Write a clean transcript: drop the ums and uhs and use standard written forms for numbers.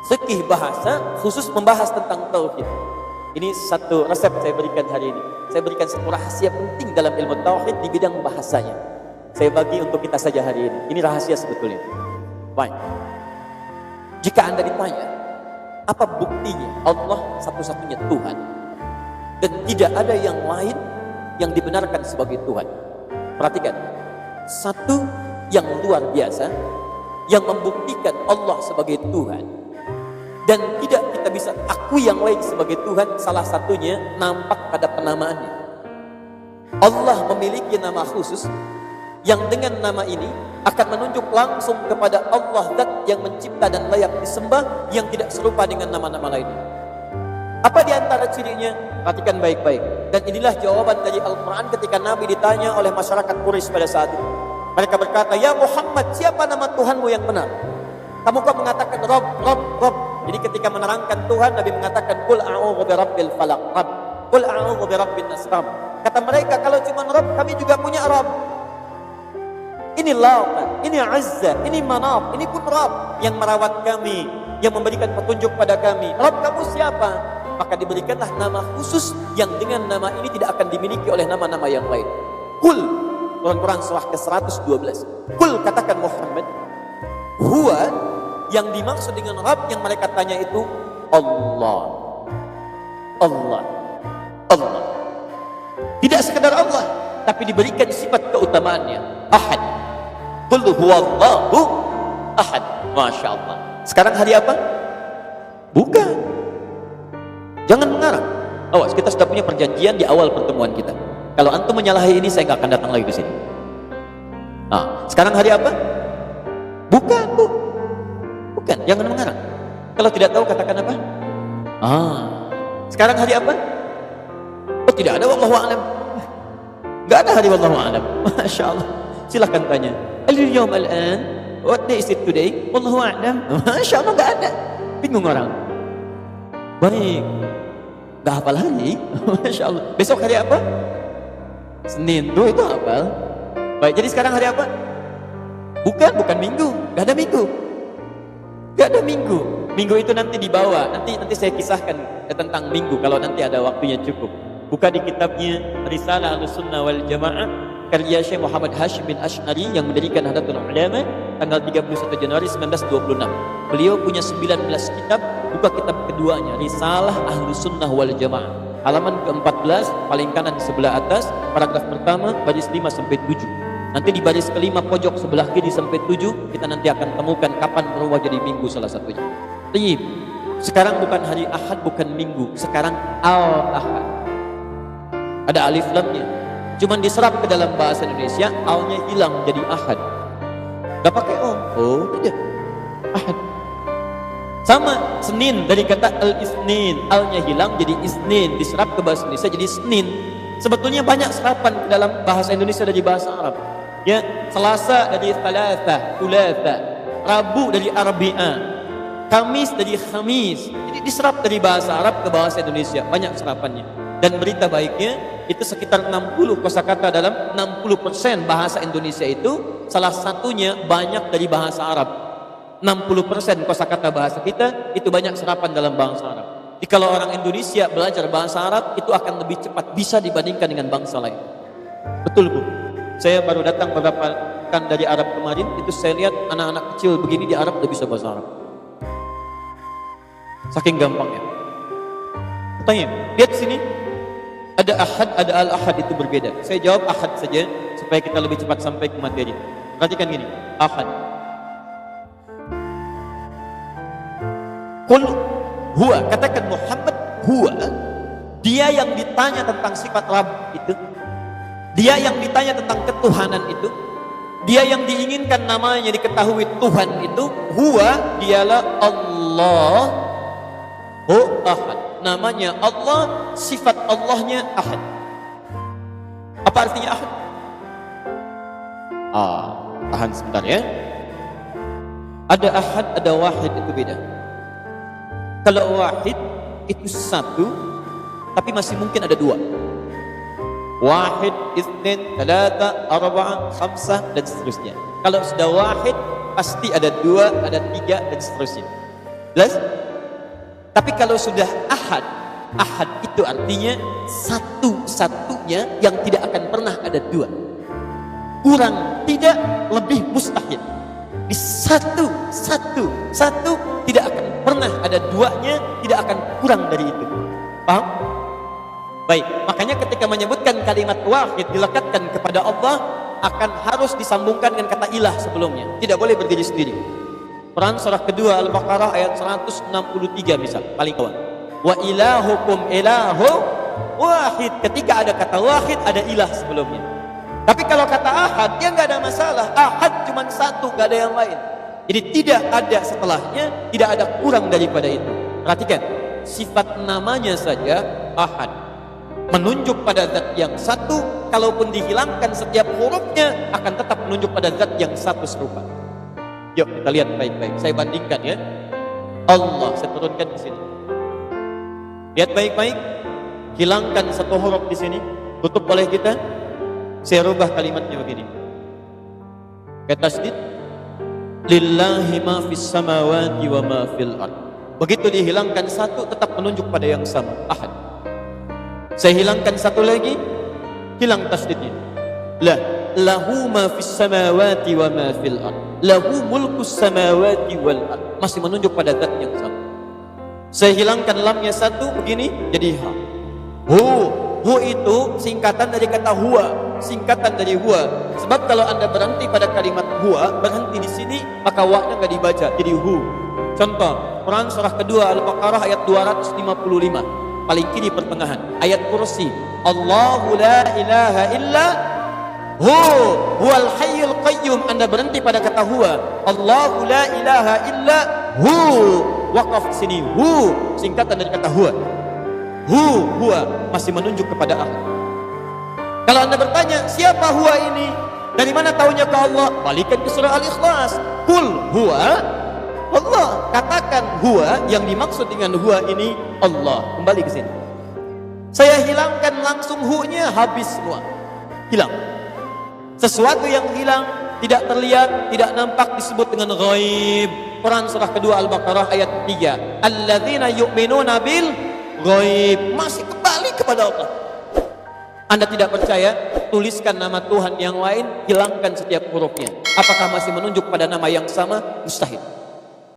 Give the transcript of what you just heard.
Fikih bahasa khusus membahas tentang tauhid. Ini satu resep saya berikan hari ini. Saya berikan satu rahasia penting dalam ilmu tauhid di bidang bahasanya. Saya bagi untuk kita saja hari ini. Ini rahasia sebetulnya. Baik. Jika Anda ditanya, apa buktinya Allah satu-satunya Tuhan dan tidak ada yang lain yang dibenarkan sebagai Tuhan? Perhatikan. Satu yang luar biasa yang membuktikan Allah sebagai Tuhan dan tidak kita bisa akui yang lain sebagai Tuhan, salah satunya nampak pada penamaannya. Allah memiliki nama khusus yang dengan nama ini akan menunjuk langsung kepada Allah zat yang mencipta dan layak disembah, yang tidak serupa dengan nama-nama lainnya. Apa di antara cirinya? Perhatikan baik-baik. Dan inilah jawaban dari Al-Quran ketika Nabi ditanya oleh masyarakat Quraisy pada saat itu. Mereka berkata, "Ya Muhammad, siapa nama Tuhanmu yang benar?" Kamu kok mengatakan Rabb, Rabb, Rabb. Jadi ketika menerangkan Tuhan, Nabi mengatakan Qul a'udzu birabbil falaq, Rabb. Qul a'udzu birabbin nas, Rabb. Kata mereka, kalau cuma Rabb, kami juga punya Rabb. Ini Lat, ini Azza, ini Manaf, ini pun Rabb yang merawat kami, yang memberikan petunjuk pada kami. Rabb kamu siapa? Maka diberikanlah nama khusus yang dengan nama ini tidak akan dimiliki oleh nama-nama yang lain. Qul, Quran surah ke-112. Qul, katakan Muhammad, huwa, yang dimaksud dengan Rabb yang mereka tanya itu Allah. Allah. Allah. Tidak sekedar Allah, tapi diberikan sifat keutamaannya. Ahad. Qul huwallahu ahad. Masya Allah. Sekarang hari apa? Bukan. Jangan mengarang. Awas, kita sudah punya perjanjian di awal pertemuan kita. Kalau antum menyalahi ini, saya nggak akan datang lagi ke sini. Nah, sekarang hari apa? Bukan, Bu. Bukan, jangan mengarang. Kalau tidak tahu, katakan apa? Sekarang hari apa? Oh, tidak ada, wallahu a'lam. Nggak ada hari wallahu a'lam. Masya Allah. Silahkan tanya. Al-yawm al-an, what day is it today? Wallahu a'lam. Masya Allah, nggak ada. Bingung orang. Baik. Nggak hafal hari. Masya Allah. Besok hari apa? Senin. Tuh, itu hafal. Baik, jadi sekarang hari apa? Bukan minggu. Nggak ada minggu. Nggak ada minggu. Minggu itu nanti dibawa. Nanti saya kisahkan tentang minggu kalau nanti ada waktunya cukup. Buka di kitabnya Risalah Ahlussunnah wal Jamaah karya Syekh Muhammad Hashim bin Asy'ari yang mendirikan Nahdlatul Ulama tanggal 31 Januari 1926. Beliau punya 19 kitab. Buka kitab keduanya, Risalah Ahlussunnah wal Jamaah, halaman ke-14 paling kanan sebelah atas, paragraf pertama baris 5 sampai 7. Nanti di baris kelima pojok sebelah kiri sampai 7 kita nanti akan temukan kapan berubah jadi minggu salah satunya. Tayyib. Sekarang bukan hari Ahad, bukan minggu. Sekarang Al-Ahad. Ada alif lamnya. Cuman diserap ke dalam bahasa Indonesia, al-nya hilang jadi Ahad. Gak pakai O. Oh, tidak. Ahad. Sama Senin, dari kata al-isnin, al-nya hilang jadi isnin, diserap ke bahasa Indonesia jadi Senin. Sebetulnya banyak serapan ke dalam bahasa Indonesia dari bahasa Arab. Ya, Selasa dari Thalatha, Thulatha, Rabu dari Arbi'a, Kamis dari Khamis. Jadi diserap dari bahasa Arab ke bahasa Indonesia, banyak serapannya. Dan berita baiknya itu sekitar 60 kosakata dalam 60% bahasa Indonesia itu salah satunya banyak dari bahasa Arab. 60% kosakata bahasa kita itu banyak serapan dalam bahasa Arab. Jadi kalau orang Indonesia belajar bahasa Arab itu akan lebih cepat bisa dibandingkan dengan bangsa lain. Betul, Bu. Saya baru datang beberapa kan dari Arab kemarin, itu saya lihat anak-anak kecil begini di Arab udah bisa bahasa Arab. Saking gampangnya. Tanya, lihat sini. Ada Ahad, ada Al-Ahad, itu berbeda. Saya jawab Ahad saja supaya kita lebih cepat sampai ke materi. Perhatikan gini, Ahad. Qul huwa, katakan Muhammad huwa. Dia yang ditanya tentang sifat Rabb itu, dia yang ditanya tentang ketuhanan itu, dia yang diinginkan namanya diketahui Tuhan itu, huwa, dialah Allah. Oh, Ahad. Namanya Allah, sifat Allahnya Ahad. Apa artinya Ahad? Tahan sebentar ya. Ada Ahad, ada Wahid, itu beda. Kalau Wahid itu satu, tapi masih mungkin ada dua. Wahid, itsnin, thalatha, arba'a, khamsah, dan seterusnya. Kalau sudah wahid, pasti ada dua, ada tiga, dan seterusnya. Jelas? Tapi kalau sudah ahad, ahad itu artinya satu-satunya yang tidak akan pernah ada dua. Kurang, tidak, lebih mustahil. Di satu tidak akan pernah ada duanya, tidak akan kurang dari itu. Paham? Baik, makanya ketika menyebutkan kalimat wahid dilekatkan kepada Allah, akan harus disambungkan dengan kata ilah sebelumnya. Tidak boleh berdiri sendiri. Quran surah kedua Al-Baqarah ayat 163 misal, paling bawah. Wa ilahukum ilahu wahid. Ketika ada kata wahid, ada ilah sebelumnya. Tapi kalau kata ahad, dia nggak ada masalah. Ahad cuma satu, nggak ada yang lain. Jadi tidak ada setelahnya, tidak ada kurang daripada itu. Perhatikan, sifat namanya saja ahad, menunjuk pada zat yang satu. Kalaupun dihilangkan setiap hurufnya, akan tetap menunjuk pada zat yang satu serupa. Yuk kita lihat baik-baik. Saya bandingkan ya. Allah, saya turunkan di sini. Lihat baik-baik. Hilangkan satu huruf di sini, tutup oleh kita. Saya rubah kalimatnya begini. Kata tasdid, lillahi ma fis samawati wa ma fil ard. Begitu dihilangkan satu, tetap menunjuk pada yang sama, ahad. Saya hilangkan satu lagi, hilang tasdidnya. Lahu ma fis samawati wa ma fil ard. Lahu mulkus samawati wal ard. Masih menunjuk pada zat yang sama. Saya hilangkan lamnya satu, begini jadi ha. Hu itu singkatan dari kata huwa. Singkatan dari huwa. Sebab kalau Anda berhenti pada kalimat huwa, berhenti di sini, maka wa-nya enggak dibaca, jadi hu. Contoh, Quran surah kedua Al-Baqarah ayat 255. Paling kiri pertengahan, ayat kursi. Allahu la ilaha illa hu huwal hayyul qayyum. Anda berhenti pada kata huwa. Allahu la ilaha illa hu. Waqaf sini, hu singkatan dari kata huwa. Huwa masih menunjuk kepada Allah. Kalau Anda bertanya, siapa huwa ini? Dari mana tahunya ke Allah? Balikan ke surah Al-Ikhlas. Qul huwa Allah. Katakan huwa, yang dimaksud dengan huwa ini Allah. Kembali ke sini. Saya hilangkan langsung hu-nya, habis semua. Hilang. Sesuatu yang hilang, tidak terlihat, tidak nampak, disebut dengan ghaib. Quran surah kedua Al-Baqarah ayat 3. Alladzina yu'minuna bil ghaib. Masih kembali kepada Allah. Anda tidak percaya? Tuliskan nama Tuhan yang lain, hilangkan setiap hurufnya. Apakah masih menunjuk pada nama yang sama? Mustahil.